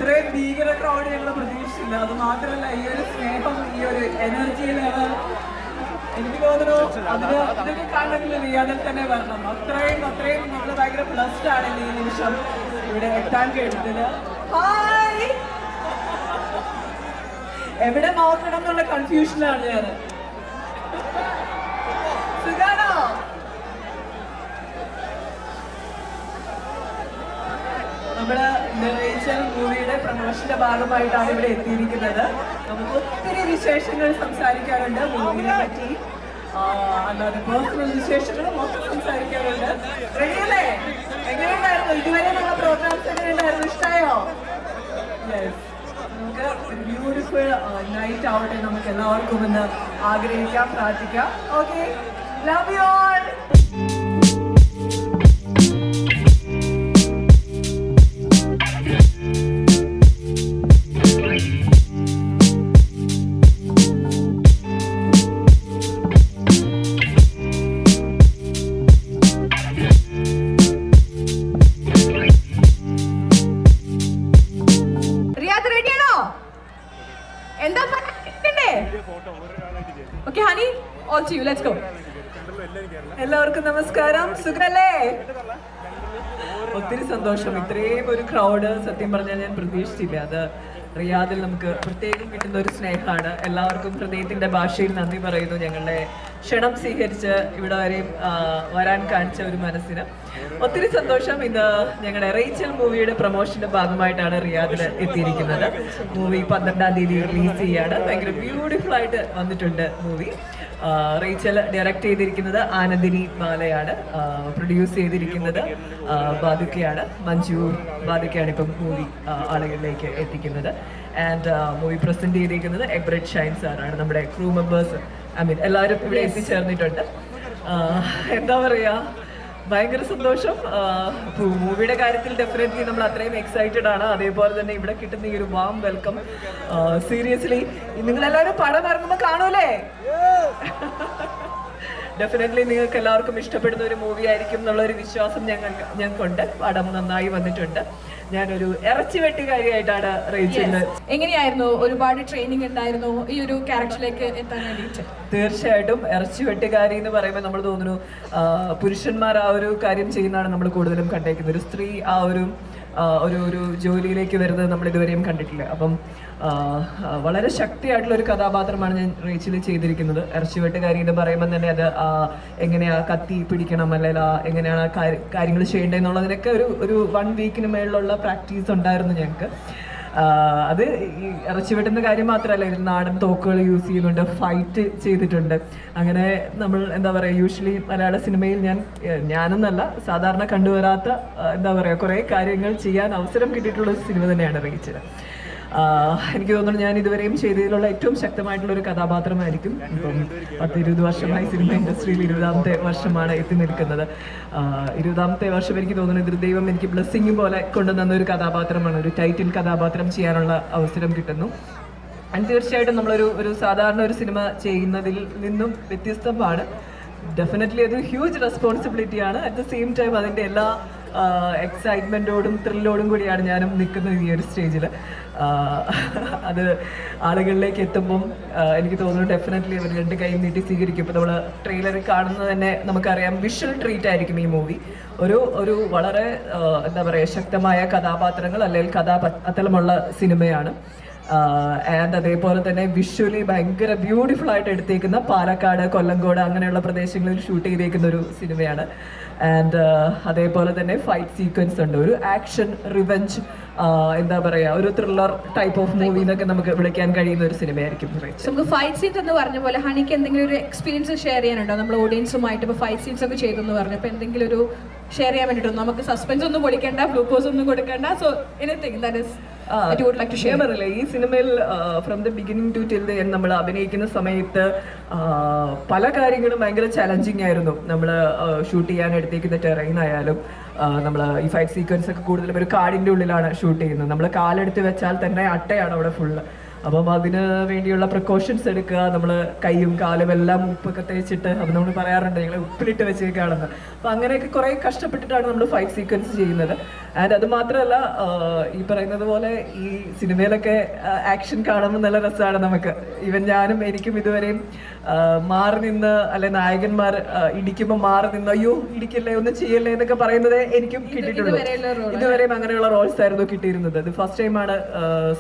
ഇത്രയും ഭീകര ക്രൗഡ് ഞങ്ങൾ പ്രതീക്ഷിച്ചില്ല. അത് മാത്രമല്ല ഈ ഒരു സ്നേഹം, ഈ ഒരു എനർജി ലെവൽ എനിക്ക് തോന്നുന്നു ഇതൊക്കെ കാണണമെങ്കിൽ റിയാദിൽ തന്നെ വരണം. അത്രയും നമ്മൾ ഭയങ്കര ബ്ലസ്ഡ് ആണ് ഈ നിമിഷം ഇവിടെ എത്താൻ കഴിഞ്ഞത്. ഹായ്, എവിടെ നോക്കണം എന്നുള്ള കൺഫ്യൂഷനാണ് ഞാൻ. സുഖാണോ? നമ്മള് റേച്ചൽ മൂവിയുടെ പ്രമോഷന്റെ ഭാഗമായിട്ടാണ് ഇവിടെ എത്തിയിരിക്കുന്നത്. നമുക്ക് ഒത്തിരി വിശേഷങ്ങൾ സംസാരിക്കാറുണ്ട് മൂവിനെ പറ്റി, അല്ലാതെ പേഴ്സണൽ വിശേഷങ്ങളും ഒക്കെ സംസാരിക്കാറുണ്ട്. റെഡിയല്ലേ? എങ്ങനെയുണ്ടായിരുന്നു ഇതുവരെ നമ്മുടെ പ്രോഗ്രാംസ്? എങ്ങനെയുണ്ടായിരുന്നു? ഇഷ്ടമായോ? യെസ്, നമുക്ക് ഒരു ബ്യൂട്ടിഫുൾ നൈറ്റ് ആവട്ടെ നമുക്ക് എല്ലാവർക്കും എന്ന് ആഗ്രഹിക്കാം, പ്രാർത്ഥിക്കാം. Okay, love you all. എല്ലാവർക്കും നമസ്കാരം. സുഖല്ലേ? ഒത്തിരി സന്തോഷം. ഇത്രയും ഒരു ക്രൗഡ് സത്യം പറഞ്ഞാൽ ഞാൻ പ്രതീക്ഷിച്ചില്ല. അത് റിയാദിൽ നമുക്ക് പ്രത്യേകം കിട്ടുന്ന ഒരു സ്നേഹമാണ്. എല്ലാവർക്കും ഹൃദയത്തിന്റെ ഭാഷയിൽ നന്ദി പറയുന്നു. ഞങ്ങളുടെ ക്ഷണം സ്വീകരിച്ച് ഇവിടെ വരെയും വരാൻ കാണിച്ച ഒരു മനസ്സിന് ഒത്തിരി സന്തോഷം. ഇന്ന് ഞങ്ങളുടെ റേച്ചൽ മൂവിയുടെ പ്രൊമോഷന്റെ ഭാഗമായിട്ടാണ് റിയാദിൽ എത്തിയിരിക്കുന്നത്. മൂവി 12-ാം തീയതി റിലീസ് ചെയ്യാണ്. ഭയങ്കര ബ്യൂട്ടിഫുൾ ആയിട്ട് വന്നിട്ടുണ്ട് മൂവി. റേച്ചൽ ഡയറക്റ്റ് ചെയ്തിരിക്കുന്നത് ആനന്ദിനി ബാലയാണ്. പ്രൊഡ്യൂസ് ചെയ്തിരിക്കുന്നത് ബാദുക്കയാണ്. മഞ്ജു ബാദുക്കയാണ് ഇപ്പം മൂവി ആളുകളിലേക്ക് എത്തിക്കുന്നത്. ആൻഡ് മൂവി പ്രസന്റ് ചെയ്തിരിക്കുന്നത് എബ്രഡ് ഷൈൻ സാറാണ്. നമ്മുടെ ക്രൂ മെമ്പേഴ്സ് എല്ലാവരും ഇവിടെ എത്തിച്ചേർന്നിട്ടുണ്ട്. എന്താ പറയാ, ഭയങ്കര സന്തോഷം. മൂവിയുടെ കാര്യത്തിൽ ഡെഫിനറ്റ്ലി നമ്മൾ അത്രയും എക്സൈറ്റഡ് ആണ്. അതേപോലെ തന്നെ ഇവിടെ കിട്ടുന്ന ഈ ഒരു വാം വെൽക്കം. സീരിയസ്ലി നിങ്ങളെല്ലാവരും പടം ഇറങ്ങുമ്പോൾ കാണൂലേ? ഡെഫിനറ്റ്ലി നിങ്ങൾക്ക് എല്ലാവർക്കും ഇഷ്ടപ്പെടുന്ന ഒരു മൂവി ആയിരിക്കും എന്നുള്ളൊരു വിശ്വാസം ഞങ്ങൾക്കുണ്ട്. പടം നന്നായി വന്നിട്ടുണ്ട്. ഞാനൊരു ഇറച്ചി വെട്ടുകാരിയായിട്ടാണ് റേച്ചലിന്. എങ്ങനെയായിരുന്നു? ഒരുപാട് ട്രെയിനിങ് ഉണ്ടായിരുന്നു ഈ ഒരു ക്യാരക്ടറിലേക്ക് എത്താൻ വേണ്ടിയിട്ട്? തീർച്ചയായിട്ടും ഇറച്ചി വെട്ടുകാരി എന്ന് പറയുമ്പോൾ നമ്മൾ തോന്നുന്നു പുരുഷന്മാർ ആ ഒരു കാര്യം ചെയ്യുന്നതാണ് നമ്മൾ കൂടുതലും കണ്ടേക്കുന്നത്. ഒരു സ്ത്രീ ആ ഒരു ജോലിയിലേക്ക് വരുന്നത് നമ്മൾ ഇതുവരെയും കണ്ടിട്ടില്ല. അപ്പം വളരെ ശക്തിയായിട്ടുള്ള ഒരു കഥാപാത്രമാണ് ഞാൻ റേച്ചിൽ ചെയ്തിരിക്കുന്നത്. ഇറച്ചിവെട്ടുകാരി എന്ന് പറയുമ്പോൾ തന്നെ അത് എങ്ങനെയാ കത്തി പിടിക്കണം, അല്ലെങ്കിൽ എങ്ങനെയാണ് കാര്യങ്ങൾ ചെയ്യേണ്ടതെന്നുള്ളതിനൊക്കെ ഒരു 1 വീക്കിന് മേളിലുള്ള പ്രാക്ടീസ് ഉണ്ടായിരുന്നു ഞങ്ങൾക്ക്. അത് ഈ ഇറച്ചി വെട്ടുന്ന കാര്യം മാത്രമല്ല, ഇതിൽ നാടൻ തോക്കുകൾ യൂസ് ചെയ്യുന്നുണ്ട്, ഫൈറ്റ് ചെയ്തിട്ടുണ്ട്. അങ്ങനെ നമ്മൾ എന്താ പറയുക, യൂഷ്വലി മലയാള സിനിമയിൽ ഞാനെന്നല്ല സാധാരണ കണ്ടുവരാത്ത എന്താ പറയുക കുറേ കാര്യങ്ങൾ ചെയ്യാൻ അവസരം കിട്ടിയിട്ടുള്ള ഒരു സിനിമ തന്നെയാണ് റേച്ചൽ. എനിക്ക് തോന്നുന്നു ഞാൻ ഇതുവരെയും ചെയ്തതിലുള്ള ഏറ്റവും ശക്തമായിട്ടുള്ള ഒരു കഥാപാത്രമായിരിക്കും. ഇപ്പം 10-20 വർഷമായി സിനിമ ഇൻഡസ്ട്രിയിൽ 20ാമത്തെ വർഷമാണ് എത്തി നിൽക്കുന്നത്. 20ാമത്തെ വർഷം എനിക്ക് തോന്നുന്നു ഇതൊരു ദൈവം എനിക്ക് ബ്ലെസ്സിങ് പോലെ കൊണ്ടുവന്ന ഒരു കഥാപാത്രമാണ്. ഒരു ടൈറ്റിൽ കഥാപാത്രം ചെയ്യാനുള്ള അവസരം കിട്ടുന്നു. തീർച്ചയായിട്ടും നമ്മളൊരു സാധാരണ ഒരു സിനിമ ചെയ്യുന്നതിൽ നിന്നും വ്യത്യസ്തമാണ്. ഡെഫിനറ്റ്ലി അത് ഹ്യൂജ് റെസ്പോൺസിബിലിറ്റിയാണ്. അറ്റ് ദ സെയിം ടൈം അതിൻ്റെ എല്ലാ എക്സൈറ്റ്മെൻറ്റോടും ത്രില്ലോടും കൂടിയാണ് ഞാനും നിൽക്കുന്നത് ഈ ഒരു സ്റ്റേജിൽ. അത് ആളുകളിലേക്ക് എത്തുമ്പം എനിക്ക് തോന്നുന്നു ഡെഫിനറ്റ്ലി അവർ 2 കൈ നീട്ടി സ്വീകരിക്കും. ഇപ്പോൾ നമ്മൾ ട്രെയിലറിൽ കാണുന്നത് തന്നെ നമുക്കറിയാം, വിഷ്വൽ ട്രീറ്റ് ആയിരിക്കും ഈ മൂവി. ഒരു വളരെ എന്താ പറയുക ശക്തമായ കഥാപാത്രങ്ങൾ അല്ലെങ്കിൽ കഥാപാത്രമുള്ള സിനിമയാണ്. ആൻഡ് അതേപോലെ തന്നെ വിഷ്വലി ഭയങ്കര ബ്യൂട്ടിഫുൾ ആയിട്ട് എടുത്തേക്കുന്ന പാലക്കാട്, കൊല്ലങ്കോട് അങ്ങനെയുള്ള പ്രദേശങ്ങളിൽ ഷൂട്ട് ചെയ്തേക്കുന്ന ഒരു സിനിമയാണ്. ആൻഡ് അതേപോലെ തന്നെ ഫൈറ്റ് സീക്വൻസ് ഉണ്ട്. ഒരു ആക്ഷൻ റിവെഞ്ച് എന്താ പറയുക ഒരു ത്രില്ലർ ടൈപ്പ് ഓഫ് മൂവി എന്നൊക്കെ നമുക്ക് വിളിക്കാൻ കഴിയുന്ന ഒരു സിനിമയായിരിക്കും. നമുക്ക് ഫൈറ്റ് സീൻസ് എന്ന് പറഞ്ഞ പോലെ ഹണിക്ക് എന്തെങ്കിലും ഒരു എക്സ്പീരിയൻസ് ഷെയർ ചെയ്യാനുണ്ടോ? നമ്മൾ ഓഡിയൻസുമായിട്ട് ഇപ്പോൾ ഫൈറ്റ് സീൻസ് ഒക്കെ ചെയ്തെന്ന് പറഞ്ഞു. അപ്പോൾ എന്തെങ്കിലും ഒരു ഷെയർ ചെയ്യാൻ വേണ്ടിയിട്ട് നമുക്ക് സസ്പെൻസ് ഒന്നും കൊടുക്കേണ്ട, ഗ്ലൂക്കോസ് ഒന്നും കൊടുക്കേണ്ട. So anything that is you would like to share. പറയില്ല, ഈ സിനിമയിൽ from the beginning to till the end നമ്മൾ അഭിനയിക്കുന്ന സമയത്ത് പല കാര്യങ്ങളും ഭയങ്കര ചലഞ്ചിങ് ആയിരുന്നു. നമ്മൾ ഷൂട്ട് ചെയ്യാൻ എടുത്തേക്കുന്ന ടെറൈൻ ആയാലും നമ്മൾ ഈ ഫൈറ്റ് സീക്വൻസ് ഒക്കെ കൂടുതലും ഒരു കാടിൻ്റെ ഉള്ളിലാണ് ഷൂട്ട് ചെയ്യുന്നത്. നമ്മൾ കാലെടുത്ത് വെച്ചാൽ തന്നെ അട്ടയാണ് അവിടെ ഫുള്ള്. അപ്പം അതിന് വേണ്ടിയുള്ള പ്രിക്കോഷൻസ് എടുക്കുക. നമ്മൾ കൈയും കാലും എല്ലാം ഉപ്പൊക്കെ തേച്ചിട്ട്, അപ്പം നമ്മൾ പറയാറുണ്ട് ഞങ്ങൾ ഉപ്പിലിട്ട് വെച്ചേക്കാണെന്ന്. അപ്പം അങ്ങനെയൊക്കെ കുറേ കഷ്ടപ്പെട്ടിട്ടാണ് നമ്മൾ ഫൈറ്റ് സീക്വൻസ് ചെയ്യുന്നത്. ആൻഡ് അത് മാത്രമല്ല ഈ പറയുന്നത് പോലെ ഈ സിനിമയിലൊക്കെ ആക്ഷൻ കാണുമ്പോൾ നല്ല രസമാണ് നമുക്ക്. ഈവൻ ഞാനും എനിക്കും ഇതുവരെയും മാറി നിന്ന് അല്ലെ നായകന്മാർ ഇടിക്കുമ്പോൾ മാറി നിന്ന് അയ്യോ ഇടിക്കല്ലേ ഒന്നും ചെയ്യല്ലേ എന്നൊക്കെ പറയുന്നത് എനിക്കും കിട്ടിയിട്ടുള്ളൂ. ഇതുവരെയും അങ്ങനെയുള്ള റോൾസ് ആയിരുന്നു കിട്ടിയിരുന്നത്. ഇത് ഫസ്റ്റ് ടൈമാണ്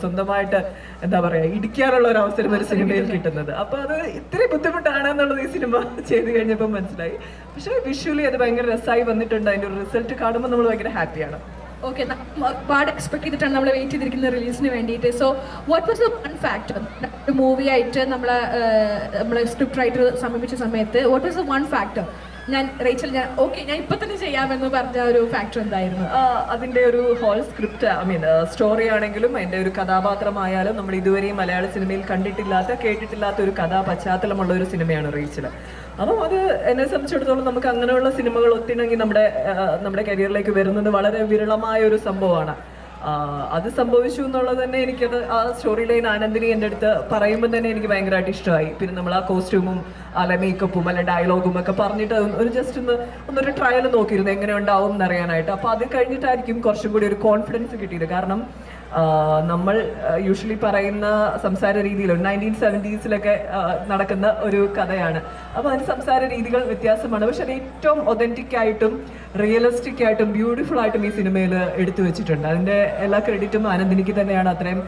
സ്വന്തമായിട്ട് എന്താ പറയാ ഇടിക്കാനുള്ള ഒരു അവസരം ഒരു സിനിമയിൽ കിട്ടുന്നത്. അപ്പൊ അത് ഇത്രയും ബുദ്ധിമുട്ടാണ് എന്നുള്ളത് ഈ സിനിമ ചെയ്ത് കഴിഞ്ഞപ്പോൾ മനസ്സിലായി. പക്ഷെ വിഷ്വലി അത് ഭയങ്കര രസമായി വന്നിട്ടുണ്ട്. അതിന്റെ ഒരു റിസൾട്ട് കാണുമ്പോൾ നമ്മൾ ഭയങ്കര ഹാപ്പിയാണ്. ഓക്കെ, ഒരുപാട് എക്സ്പെക്ട് ചെയ്തിട്ടാണ് നമ്മൾ വെയിറ്റ് ചെയ്തിരിക്കുന്ന റിലീസിന് വേണ്ടിയിട്ട്. So what was the one factor ഒരു മൂവി ആയിട്ട് നമ്മളെ സ്ക്രിപ്റ്റ് റൈറ്റർ സമീപിച്ച സമയത്ത് what was the one factor ഞാൻ ഇപ്പൊ തന്നെ ചെയ്യാമെന്ന് പറഞ്ഞ ഒരു ഫാക്ടർ എന്തായിരുന്നു? അതിന്റെ ഒരു ഹോൾ സ്ക്രിപ്റ്റ് സ്റ്റോറി ആണെങ്കിലും അതിന്റെ ഒരു കഥാപാത്രമായാലും നമ്മൾ ഇതുവരെയും മലയാള സിനിമയിൽ കണ്ടിട്ടില്ലാത്ത കേട്ടിട്ടില്ലാത്ത ഒരു കഥാ പശ്ചാത്തലമുള്ള ഒരു സിനിമയാണ് റീച്ചിൽ. അപ്പം അത് എന്നെ സംബന്ധിച്ചിടത്തോളം നമുക്ക് അങ്ങനെയുള്ള സിനിമകൾ ഒത്തിണങ്ങി നമ്മുടെ കരിയറിലേക്ക് വരുന്നത് വളരെ വിരളമായ ഒരു സംഭവമാണ്. അത് സംഭവിച്ചു എന്നുള്ളത് തന്നെ എനിക്കത് ആ സ്റ്റോറി ലൈൻ ആനന്ദിനി എൻ്റെ അടുത്ത് പറയുമ്പോൾ തന്നെ എനിക്ക് ഭയങ്കരമായിട്ട് ഇഷ്ടമായി. പിന്നെ നമ്മൾ ആ കോസ്റ്റ്യൂമും അല്ലെ മേക്കപ്പും അല്ലെ ഡയലോഗും ഒക്കെ പറഞ്ഞിട്ട് ഒരു ജസ്റ്റ് ഒന്നൊരു ട്രയൽ നോക്കിയിരുന്നു എങ്ങനെ ഉണ്ടാവും എന്നറിയാനായിട്ട്. അപ്പോൾ അത് കഴിഞ്ഞിട്ടായിരിക്കും കുറച്ചും കൂടി ഒരു കോൺഫിഡൻസ് കിട്ടിയത്. കാരണം നമ്മൾ യൂഷ്വലി പറയുന്ന സംസാര രീതിയിൽ 1970s നടക്കുന്ന ഒരു കഥയാണ്. അപ്പോൾ അതിന് സംസാര രീതികൾ വ്യത്യാസമാണ്. പക്ഷെ അത് ഏറ്റവും ഒതന്റിക് ആയിട്ടും റിയലിസ്റ്റിക് ആയിട്ടും ബ്യൂട്ടിഫുൾ ആയിട്ടും ഈ സിനിമയിൽ എടുത്തു വെച്ചിട്ടുണ്ട്. അതിൻ്റെ എല്ലാ ക്രെഡിറ്റും ആനന്ദിനിക്ക് തന്നെയാണ്. അത്രയും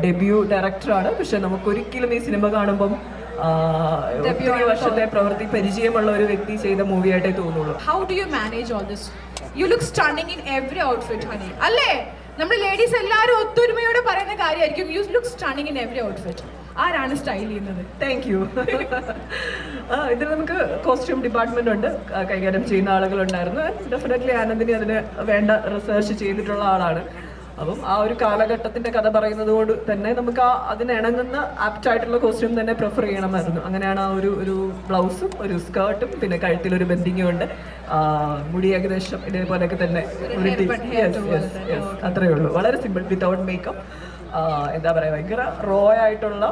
ഡെബ്യൂ ഡയറക്ടറാണ്. പക്ഷെ നമുക്കൊരിക്കലും ഈ സിനിമ കാണുമ്പം ഒത്തിരി വർഷത്തെ പ്രവൃത്തി പരിചയമുള്ള ഒരു വ്യക്തി ചെയ്ത മൂവിയായിട്ടേ തോന്നുള്ളൂ. How do you manage all this? You look stunning in every outfit honey, അല്ലേ? നമ്മുടെ ലേഡീസ് എല്ലാവരും ഒത്തൊരുമയോടെ പറയുന്ന കാര്യമായിരിക്കും you look stunning in every outfit. ആരാണ് സ്റ്റൈൽ ചെയ്യുന്നത്? Thank you. ഇതിൽ നമുക്ക് കോസ്റ്റ്യൂം ഡിപ്പാർട്ട്മെന്റ് ഉണ്ട്, കൈകാര്യം ചെയ്യുന്ന ആളുകളുണ്ടായിരുന്നു. ഡെഫിനറ്റ്ലി ആനന്ദിനി അതിന് വേണ്ട റിസർച്ച് ചെയ്തിട്ടുള്ള ആളാണ്. അപ്പം ആ ഒരു കാലഘട്ടത്തിന്റെ കഥ പറയുന്നതുകൊണ്ട് തന്നെ നമുക്ക് അതിനിണങ്ങുന്ന ആപ്റ്റ് ആയിട്ടുള്ള കോസ്റ്റ്യൂം തന്നെ പ്രിഫർ ചെയ്യണമായിരുന്നു. അങ്ങനെയാണ് ആ ഒരു ബ്ലൗസും ഒരു സ്കേർട്ടും പിന്നെ കഴുത്തിലൊരു ബെൻഡിങ്ങും ഉണ്ട്. മുടി ഏകദേശം ഇതേപോലെയൊക്കെ തന്നെ അത്രയേ ഉള്ളൂ. വളരെ സിമ്പിൾ, വിത്തൗട്ട് മേക്കപ്പ്. എന്താ പറയുക, ഭയങ്കര റോ ആയിട്ടുള്ള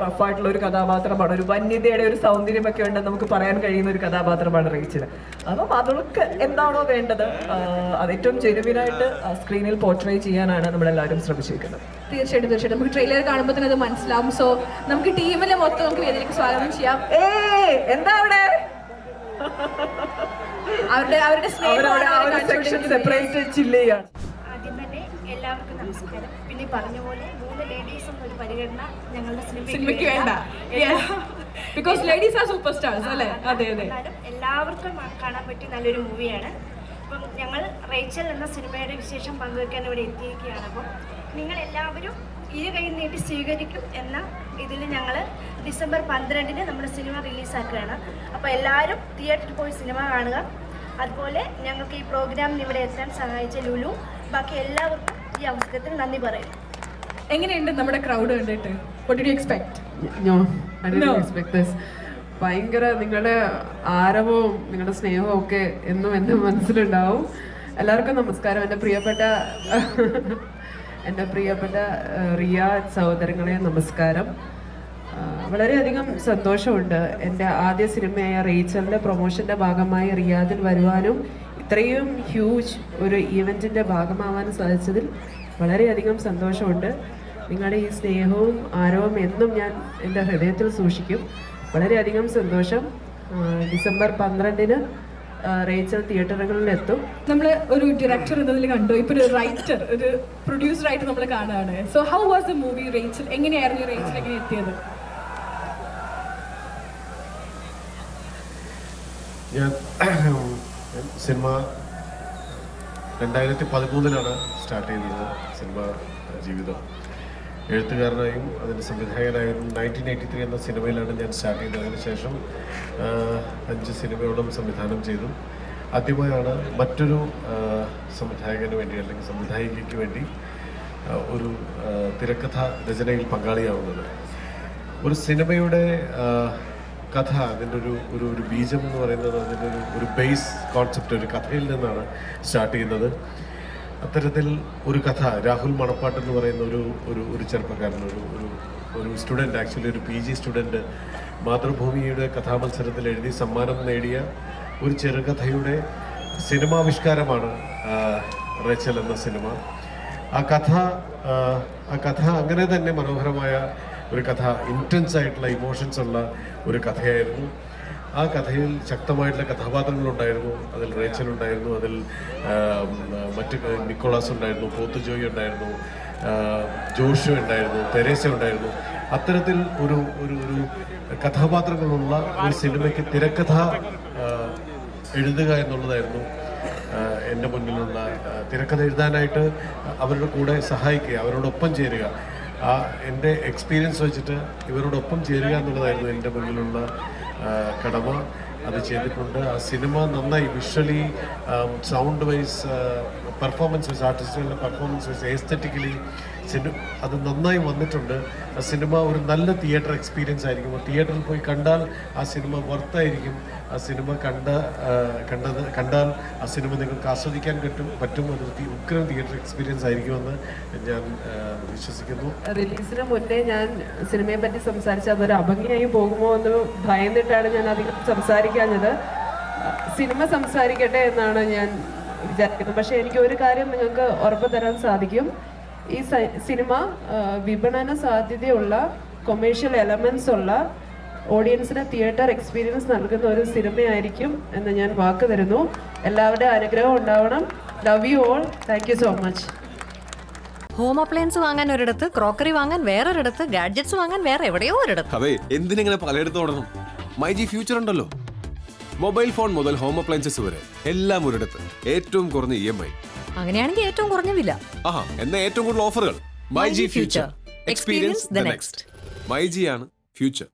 റഫായിട്ടുള്ള ഒരു കഥാപാത്രമാണ്. ഒരു വന്യതയുടെ ഒരു സൗന്ദര്യമൊക്കെ ഉണ്ട് നമുക്ക് പറയാൻ കഴിയുന്ന ഒരു കഥാപാത്രമാണ് റേച്ചൽ. അപ്പം അതൊക്കെ എന്താണോ വേണ്ടത് അത് ഏറ്റവും ജെനുവിനായിട്ട് സ്ക്രീനിൽ പോർട്രേ ചെയ്യാനാണ് നമ്മളെല്ലാവരും ശ്രമിച്ചിരിക്കുന്നത്. തീർച്ചയായിട്ടും നമുക്ക് ട്രെയിലർ കാണുമ്പോൾ തന്നെ അത് മനസ്സിലാവും. സോ നമുക്ക് ടീമിനെ മൊത്തം നമുക്ക് വേദിയിലേക്ക് സ്വാഗതം ചെയ്യാം. എന്താ അവിടെ അവരുടെ സെപ്പറേറ്റ് ചില്ലയാണ്. ആദ്യം തന്നെ എല്ലാവർക്കും നമസ്കാരം. പിന്നെ പറഞ്ഞ പോലെ 3 ലേഡീസ് എന്നൊരു പരിഗണന ഞങ്ങളുടെ സിനിമയ്ക്ക് വേണ്ട. Because ladies are super stars അല്ലേ? അതെ അതെ. എല്ലാവർക്കും കാണാൻ പറ്റിയ നല്ലൊരു മൂവിയാണ്. അപ്പം ഞങ്ങൾ റേച്ചൽ എന്ന സിനിമയുടെ വിശേഷം പങ്കുവെക്കാൻ ഇവിടെ എത്തിയിരിക്കുകയാണ്. അപ്പം നിങ്ങളെല്ലാവരും കൈ നീട്ടി സ്വീകരിക്കും എന്ന ഇതിൽ ഞങ്ങൾ ഡിസംബർ 12-ന് നമ്മുടെ സിനിമ റിലീസാക്കുകയാണ്. അപ്പോൾ എല്ലാവരും തിയേറ്ററിൽ പോയി സിനിമ കാണുക. അതുപോലെ ഞങ്ങൾക്ക് ഈ പ്രോഗ്രാമിന് ഇവിടെ എത്താൻ സഹായിച്ച ലുലു, ബാക്കി എല്ലാവർക്കും ഈ അവസരത്തിൽ നന്ദി പറയുന്നു. എങ്ങനെയുണ്ട് നമ്മുടെ ക്രൗഡ് കണ്ടിട്ട്? What did you expect? No, I didn't expect this. ഭയങ്കര നിങ്ങളുടെ ആരവവും നിങ്ങളുടെ സ്നേഹവും ഒക്കെ എന്നും എൻ്റെ മനസ്സിലുണ്ടാവും. എല്ലാവർക്കും നമസ്കാരം. എൻ്റെ പ്രിയപ്പെട്ട റിയ സഹോദരങ്ങളെ നമസ്കാരം. വളരെയധികം സന്തോഷമുണ്ട് എൻ്റെ ആദ്യ സിനിമയായ റേച്ചലിൻ്റെ പ്രൊമോഷൻ്റെ ഭാഗമായി റിയാദിൽ വരുവാനും ഇത്രയും ഹ്യൂജ് ഒരു ഈവൻറ്റിൻ്റെ ഭാഗമാവാനും സാധിച്ചതിൽ വളരെയധികം സന്തോഷമുണ്ട്. നിങ്ങളുടെ ഈ സ്നേഹവും ആരവവും എന്നും ഞാൻ എൻ്റെ ഹൃദയത്തിൽ സൂക്ഷിക്കും. വളരെയധികം സന്തോഷം. ഡിസംബർ 12-ന് റേച്ചൽ തിയേറ്ററുകളിലെത്തും. നമ്മൾ ഒരു ഡയറക്ടർ എന്നതിൽ കണ്ടു, ഇപ്പോൾ ഒരു റൈറ്റർ, ഒരു പ്രൊഡ്യൂസറായിട്ട് നമ്മൾ കാണുകയാണ്. So how was the movie Rachel? എങ്ങനെയായിരുന്നു റേച്ചൽ എങ്ങനെ എത്തിയത്? ഞാൻ സിനിമ 2013-ലാണ് സ്റ്റാർട്ട് ചെയ്തത് സിനിമ ജീവിതം. എഴുത്തുകാരനായും അതിൻ്റെ സംവിധായകനായും 1983 എന്ന സിനിമയിലാണ് ഞാൻ സ്റ്റാർട്ട് ചെയ്തത്. അതിനുശേഷം 5 സിനിമയോളം സംവിധാനം ചെയ്തു. ആദ്യമായാണ് മറ്റൊരു സംവിധായകന് വേണ്ടി അല്ലെങ്കിൽ സംവിധായികയ്ക്ക് വേണ്ടി ഒരു തിരക്കഥ രചനയിൽ പങ്കാളിയാവുന്നത്. ഒരു സിനിമയുടെ കഥ, അതിൻ്റെ ഒരു ബീജം എന്ന് പറയുന്നത് അതിൻ്റെ ഒരു ബേസ് കോൺസെപ്റ്റ് ഒരു കഥയിൽ നിന്നാണ് സ്റ്റാർട്ട് ചെയ്യുന്നത്. അത്തരത്തിൽ ഒരു കഥ രാഹുൽ മണപ്പാട്ട് എന്ന് പറയുന്ന ഒരു ചെറുപ്പക്കാരൻ, ഒരു സ്റ്റുഡൻറ്റ്, ആക്ച്വലി ഒരു PG സ്റ്റുഡൻറ്റ്, മാതൃഭൂമിയുടെ കഥാമത്സരത്തിൽ എഴുതി സമ്മാനം നേടിയ ഒരു ചെറുകഥയുടെ സിനിമാവിഷ്കാരമാണ് റേച്ചൽ എന്ന സിനിമ. ആ കഥ അങ്ങനെ തന്നെ മനോഹരമായ ഒരു കഥ, ഇൻറ്റൻസ് ആയിട്ടുള്ള ഇമോഷൻസ് ഉള്ള ഒരു കഥയായിരുന്നു. ആ കഥയിൽ ശക്തമായിട്ടുള്ള കഥാപാത്രങ്ങളുണ്ടായിരുന്നു. അതിൽ റേച്ചൽ ഉണ്ടായിരുന്നു, അതിൽ മറ്റ് നിക്കോളാസ് ഉണ്ടായിരുന്നു, പോത്ത് ജോയി ഉണ്ടായിരുന്നു, ജോഷു ഉണ്ടായിരുന്നു, തെരേസ ഉണ്ടായിരുന്നു. അത്തരത്തിൽ ഒരു ഒരു ഒരു കഥാപാത്രങ്ങളുള്ള ഒരു സിനിമയ്ക്ക് തിരക്കഥ എഴുതുക എന്നുള്ളതായിരുന്നു എൻ്റെ മുന്നിലുള്ള. തിരക്കഥ എഴുതാനായിട്ട് അവരുടെ കൂടെ സഹായിക്കുക, അവരോടൊപ്പം ചേരുക, എൻ്റെ എക്സ്പീരിയൻസ് വെച്ചിട്ട് ഇവരോടൊപ്പം ചേരുക എന്നുള്ളതായിരുന്നു എൻ്റെ മുന്നിലുള്ള കടമ. അത് ചെയ്തിട്ടുണ്ട്. ആ സിനിമ നന്നായി visually, sound wise, performance wise, ആർട്ടിസ്റ്റുകളുടെ പെർഫോമൻസ് വൈസ്, എസ്തെറ്റിക്കലി അത് നന്നായി വന്നിട്ടുണ്ട്. ആ സിനിമ ഒരു നല്ല തിയേറ്റർ എക്സ്പീരിയൻസ് ആയിരിക്കും. തിയേറ്ററിൽ പോയി കണ്ടാൽ ആ സിനിമ വർത്തായിരിക്കും. ആ സിനിമ കണ്ടാൽ ആ സിനിമ നിങ്ങൾക്ക് ആസ്വദിക്കാൻ പറ്റും. അതൊരു ഉഗ്രൻ തിയേറ്റർ എക്സ്പീരിയൻസ് ആയിരിക്കുമെന്ന് ഞാൻ വിശ്വസിക്കുന്നു. റിലീസിന് മുന്നേ ഞാൻ സിനിമയെ പറ്റി സംസാരിച്ച അതൊരു അഭംഗിയായി പോകുമോ എന്ന് ഭയന്നിട്ടാണ് ഞാൻ അധികം സംസാരിക്കാഞ്ഞത്. സിനിമ സംസാരിക്കട്ടെ എന്നാണ് ഞാൻ വിചാരിക്കുന്നത്. പക്ഷേ എനിക്ക് ഒരു കാര്യം നിങ്ങൾക്ക് ഉറപ്പ് തരാൻ സാധിക്കും, ഈ സിനിമ വിപണന സാധ്യതയുള്ള, കൊമേഴ്ഷ്യൽ എലമെന്റ്സ് ഉള്ള, ഓഡിയൻസിന് തിയേറ്റർ എക്സ്പീരിയൻസ് നൽകുന്ന ഒരു സിനിമയായിരിക്കും എന്ന് ഞാൻ വാക്ക് തരുന്നു. എല്ലാവരുടെയും അനുഗ്രഹം ഉണ്ടാവണം. Love you all. Thank you so much. Home appliance വാങ്ങാൻ ഒരിടത്ത്, ക്രോക്കറി വാങ്ങാൻ വേറൊരിടത്ത്, ഗാഡ്ജറ്റ്സ് വാങ്ങാൻ വേറെ എവിടെയോ ഒരിടത്ത്. അതെ, എന്തിനെങ്ങനെ പലയിടത്തും ഓടണം? മൈജി ഫ്യൂച്ചർ ഉണ്ടല്ലോ. മൊബൈൽ ഫോൺ മുതൽ ഹോം അപ്ലയൻസസ് വരെ എല്ലാം ഒരിടത്ത്. ഏറ്റവും കുറഞ്ഞ EMI. അങ്ങനെയാണെങ്കിൽ ഏറ്റവും കുറഞ്ഞ വില. ആഹാ, എന്നാ ഏറ്റവും കൂടുതൽ ഓഫറുകൾ. MyG future. Experience the next. MyG ആണ് ഫ്യൂച്ചർ.